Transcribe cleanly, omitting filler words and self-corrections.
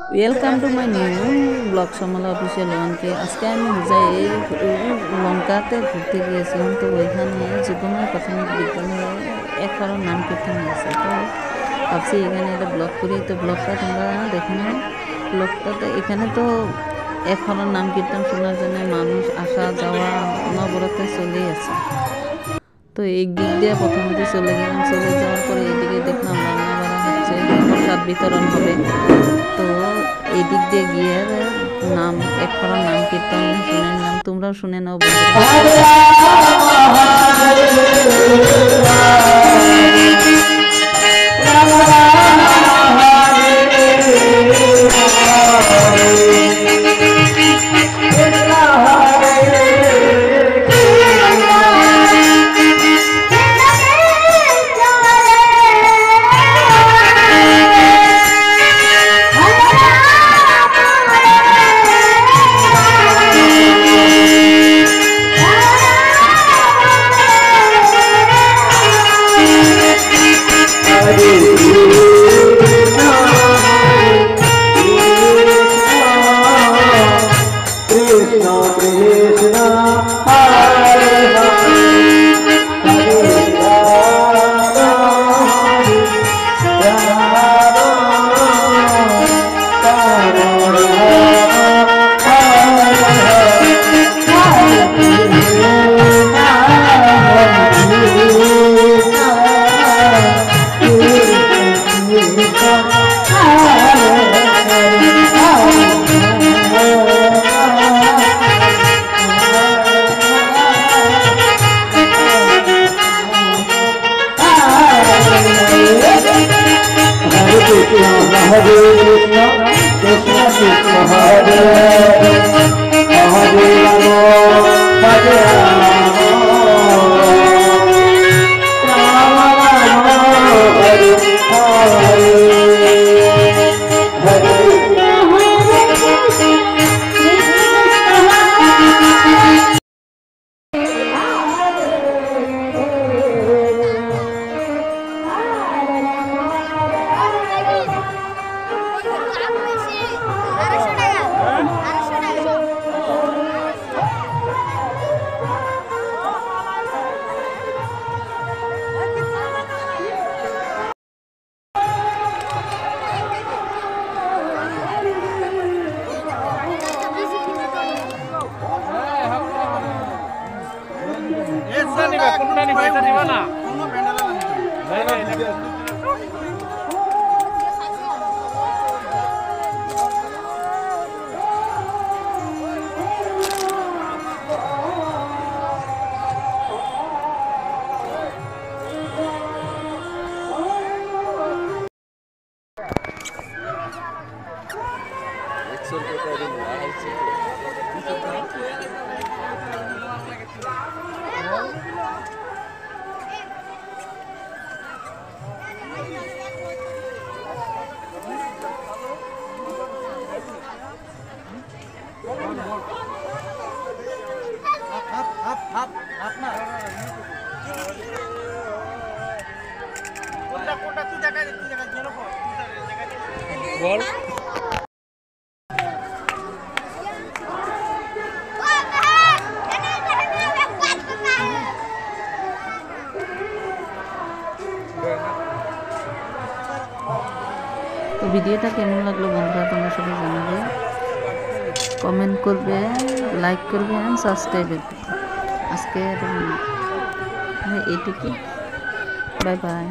Welcome to my new blog সমলা official ওয়ানকে। আজকে আমি যাই লঙ্কাতে ঘুরতে গিয়েছিলাম। তো ওইখানে যদুময় প্রাথমিক বিদ্যালয়ে এক কারণ নাম কীর্তন হয়েছে। তো ভাবছি এখানে একটা ব্লগ করি। তো ব্লগটা তোমরা দেখে নাও। ব্লগটাতে এখানে তো এক কারণ নাম কীর্তন শোনার জন্য মানুষ আসা যাওয়া অনবরতে চলেই আছে। তো এই দিক দিয়ে প্রথমে চলে গেলাম। চলে যাওয়ার পরে এদিকে দেখলাম রান্না বাড়া হচ্ছে, প্রসাদ বিতরণ হবে। তো এই দিক দিয়ে গিয়ে নাম এক করার নাম কীর্তন শুনে নিলাম। তোমরাও শুনে নাও Hare Krishna, Krishna Krishna Hare Hare Rama, Hare Rama, Rama Rama, Hare Hare, Hare বল তো ভিডিওটা কেমন লাগলো বন্ধুরা তোমরা সবাই জানাবে, কমেন্ট করবে, লাইক করবে অ্যান্ড সাবস্ক্রাইব করবে। আজকে এইটুকু, বাই বাই।